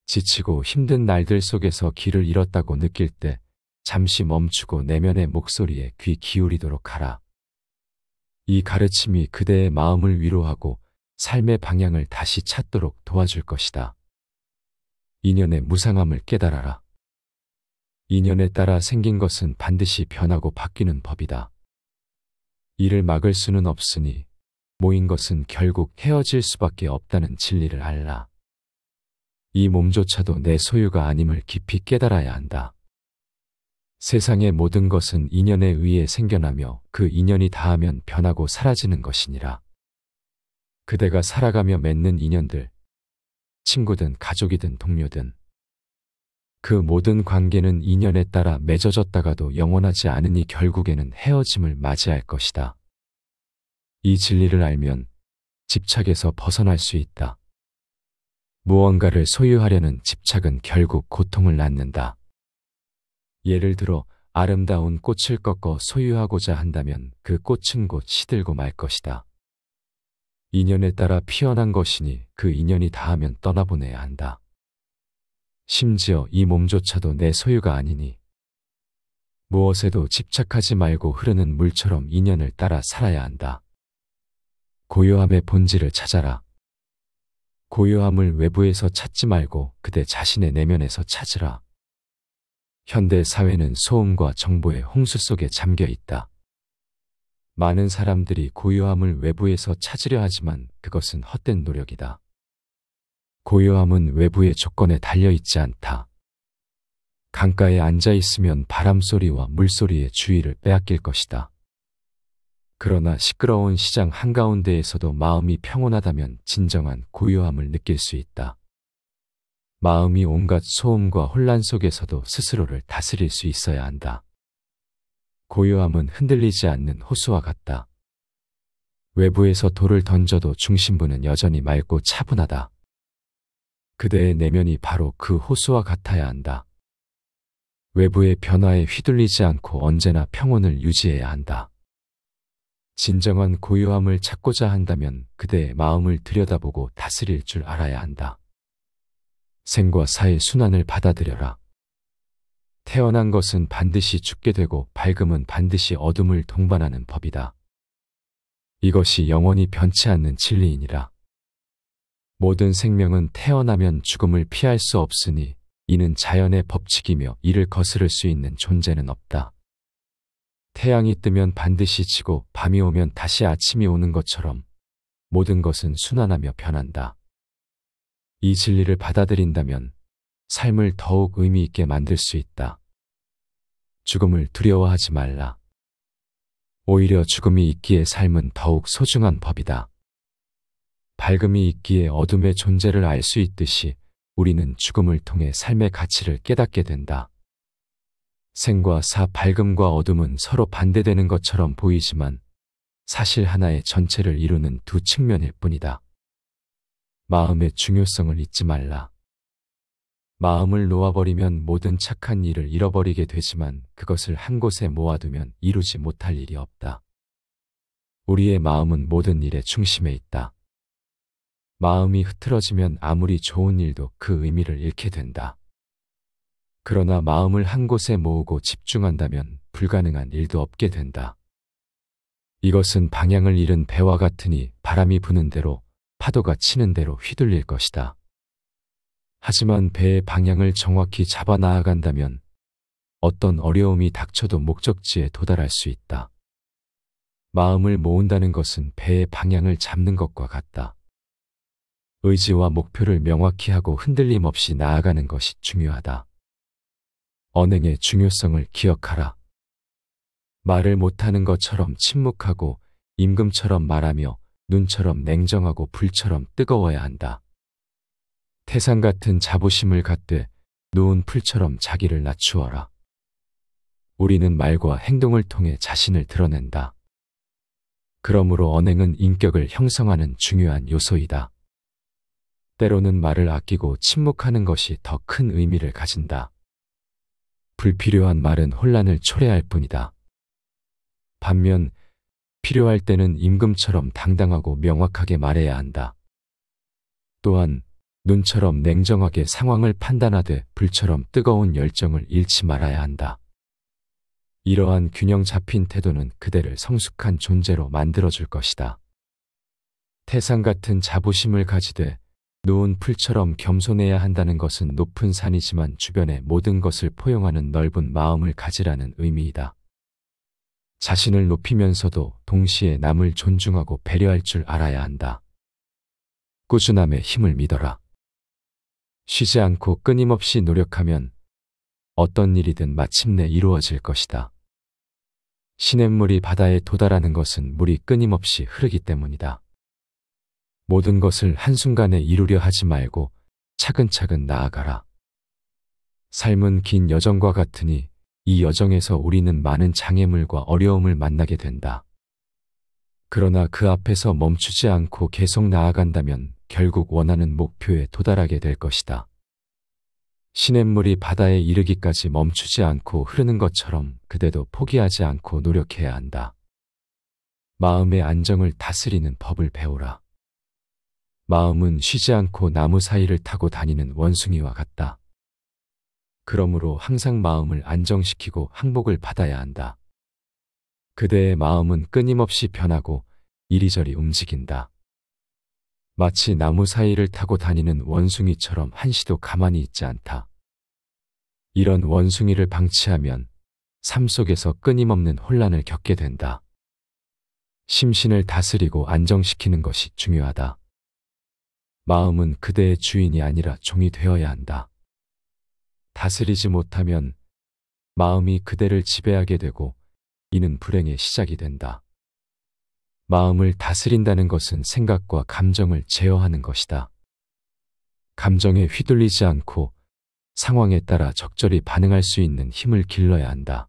지치고 힘든 날들 속에서 길을 잃었다고 느낄 때 잠시 멈추고 내면의 목소리에 귀 기울이도록 하라. 이 가르침이 그대의 마음을 위로하고 삶의 방향을 다시 찾도록 도와줄 것이다. 인연의 무상함을 깨달아라. 인연에 따라 생긴 것은 반드시 변하고 바뀌는 법이다. 이를 막을 수는 없으니 모인 것은 결국 헤어질 수밖에 없다는 진리를 알라. 이 몸조차도 내 소유가 아님을 깊이 깨달아야 한다. 세상의 모든 것은 인연에 의해 생겨나며 그 인연이 닿으면 변하고 사라지는 것이니라. 그대가 살아가며 맺는 인연들, 친구든 가족이든 동료든 그 모든 관계는 인연에 따라 맺어졌다가도 영원하지 않으니 결국에는 헤어짐을 맞이할 것이다. 이 진리를 알면 집착에서 벗어날 수 있다. 무언가를 소유하려는 집착은 결국 고통을 낳는다. 예를 들어 아름다운 꽃을 꺾어 소유하고자 한다면 그 꽃은 곧 시들고 말 것이다. 인연에 따라 피어난 것이니 그 인연이 닿으면 떠나보내야 한다. 심지어 이 몸조차도 내 소유가 아니니 무엇에도 집착하지 말고 흐르는 물처럼 인연을 따라 살아야 한다. 고요함의 본질을 찾아라. 고요함을 외부에서 찾지 말고 그대 자신의 내면에서 찾으라. 현대 사회는 소음과 정보의 홍수 속에 잠겨 있다. 많은 사람들이 고요함을 외부에서 찾으려 하지만 그것은 헛된 노력이다. 고요함은 외부의 조건에 달려있지 않다. 강가에 앉아 있으면 바람소리와 물소리의 주의를 빼앗길 것이다. 그러나 시끄러운 시장 한가운데에서도 마음이 평온하다면 진정한 고요함을 느낄 수 있다. 마음이 온갖 소음과 혼란 속에서도 스스로를 다스릴 수 있어야 한다. 고요함은 흔들리지 않는 호수와 같다. 외부에서 돌을 던져도 중심부는 여전히 맑고 차분하다. 그대의 내면이 바로 그 호수와 같아야 한다. 외부의 변화에 휘둘리지 않고 언제나 평온을 유지해야 한다. 진정한 고요함을 찾고자 한다면 그대의 마음을 들여다보고 다스릴 줄 알아야 한다. 생과 사의 순환을 받아들여라. 태어난 것은 반드시 죽게 되고 밝음은 반드시 어둠을 동반하는 법이다. 이것이 영원히 변치 않는 진리이니라. 모든 생명은 태어나면 죽음을 피할 수 없으니 이는 자연의 법칙이며 이를 거스를 수 있는 존재는 없다. 태양이 뜨면 반드시 지고 밤이 오면 다시 아침이 오는 것처럼 모든 것은 순환하며 변한다. 이 진리를 받아들인다면 삶을 더욱 의미 있게 만들 수 있다. 죽음을 두려워하지 말라. 오히려 죽음이 있기에 삶은 더욱 소중한 법이다. 밝음이 있기에 어둠의 존재를 알 수 있듯이 우리는 죽음을 통해 삶의 가치를 깨닫게 된다. 생과 사, 밝음과 어둠은 서로 반대되는 것처럼 보이지만 사실 하나의 전체를 이루는 두 측면일 뿐이다. 마음의 중요성을 잊지 말라. 마음을 놓아버리면 모든 착한 일을 잃어버리게 되지만 그것을 한 곳에 모아두면 이루지 못할 일이 없다. 우리의 마음은 모든 일의 중심에 있다. 마음이 흐트러지면 아무리 좋은 일도 그 의미를 잃게 된다. 그러나 마음을 한 곳에 모으고 집중한다면 불가능한 일도 없게 된다. 이것은 방향을 잃은 배와 같으니 바람이 부는 대로 파도가 치는 대로 휘둘릴 것이다. 하지만 배의 방향을 정확히 잡아 나아간다면 어떤 어려움이 닥쳐도 목적지에 도달할 수 있다. 마음을 모은다는 것은 배의 방향을 잡는 것과 같다. 의지와 목표를 명확히 하고 흔들림 없이 나아가는 것이 중요하다. 언행의 중요성을 기억하라. 말을 못하는 것처럼 침묵하고 임금처럼 말하며 눈처럼 냉정하고 불처럼 뜨거워야 한다. 태산 같은 자부심을 갖되 누운 풀처럼 자기를 낮추어라. 우리는 말과 행동을 통해 자신을 드러낸다. 그러므로 언행은 인격을 형성하는 중요한 요소이다. 때로는 말을 아끼고 침묵하는 것이 더 큰 의미를 가진다. 불필요한 말은 혼란을 초래할 뿐이다. 반면 필요할 때는 임금처럼 당당하고 명확하게 말해야 한다. 또한 눈처럼 냉정하게 상황을 판단하되 불처럼 뜨거운 열정을 잃지 말아야 한다. 이러한 균형 잡힌 태도는 그대를 성숙한 존재로 만들어줄 것이다. 태산 같은 자부심을 가지되 놓은 풀처럼 겸손해야 한다는 것은 높은 산이지만 주변의 모든 것을 포용하는 넓은 마음을 가지라는 의미이다. 자신을 높이면서도 동시에 남을 존중하고 배려할 줄 알아야 한다. 꾸준함의 힘을 믿어라. 쉬지 않고 끊임없이 노력하면 어떤 일이든 마침내 이루어질 것이다. 시냇물이 바다에 도달하는 것은 물이 끊임없이 흐르기 때문이다. 모든 것을 한순간에 이루려 하지 말고 차근차근 나아가라. 삶은 긴 여정과 같으니 이 여정에서 우리는 많은 장애물과 어려움을 만나게 된다. 그러나 그 앞에서 멈추지 않고 계속 나아간다면 결국 원하는 목표에 도달하게 될 것이다. 시냇물이 바다에 이르기까지 멈추지 않고 흐르는 것처럼 그대도 포기하지 않고 노력해야 한다. 마음의 안정을 다스리는 법을 배우라. 마음은 쉬지 않고 나무 사이를 타고 다니는 원숭이와 같다. 그러므로 항상 마음을 안정시키고 항복을 받아야 한다. 그대의 마음은 끊임없이 변하고 이리저리 움직인다. 마치 나무 사이를 타고 다니는 원숭이처럼 한시도 가만히 있지 않다. 이런 원숭이를 방치하면 삶 속에서 끊임없는 혼란을 겪게 된다. 심신을 다스리고 안정시키는 것이 중요하다. 마음은 그대의 주인이 아니라 종이 되어야 한다. 다스리지 못하면 마음이 그대를 지배하게 되고 이는 불행의 시작이 된다. 마음을 다스린다는 것은 생각과 감정을 제어하는 것이다. 감정에 휘둘리지 않고 상황에 따라 적절히 반응할 수 있는 힘을 길러야 한다.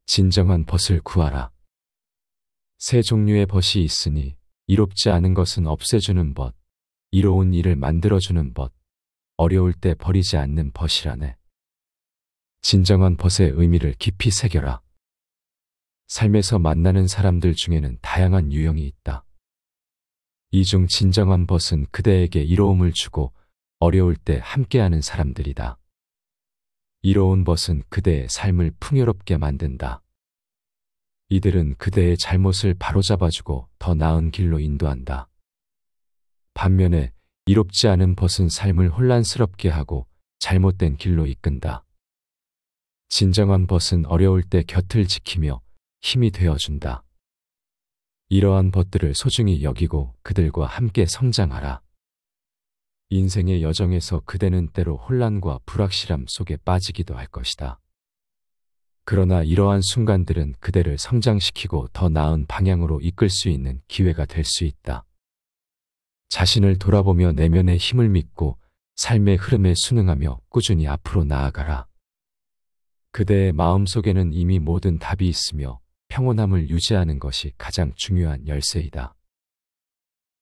진정한 벗을 구하라. 세 종류의 벗이 있으니 이롭지 않은 것은 없애주는 벗, 이로운 일을 만들어주는 벗, 어려울 때 버리지 않는 벗이라네. 진정한 벗의 의미를 깊이 새겨라. 삶에서 만나는 사람들 중에는 다양한 유형이 있다. 이 중 진정한 벗은 그대에게 이로움을 주고 어려울 때 함께하는 사람들이다. 이로운 벗은 그대의 삶을 풍요롭게 만든다. 이들은 그대의 잘못을 바로잡아주고 더 나은 길로 인도한다. 반면에 이롭지 않은 벗은 삶을 혼란스럽게 하고 잘못된 길로 이끈다. 진정한 벗은 어려울 때 곁을 지키며 힘이 되어준다. 이러한 벗들을 소중히 여기고 그들과 함께 성장하라. 인생의 여정에서 그대는 때로 혼란과 불확실함 속에 빠지기도 할 것이다. 그러나 이러한 순간들은 그대를 성장시키고 더 나은 방향으로 이끌 수 있는 기회가 될 수 있다. 자신을 돌아보며 내면의 힘을 믿고 삶의 흐름에 순응하며 꾸준히 앞으로 나아가라. 그대의 마음속에는 이미 모든 답이 있으며 평온함을 유지하는 것이 가장 중요한 열쇠이다.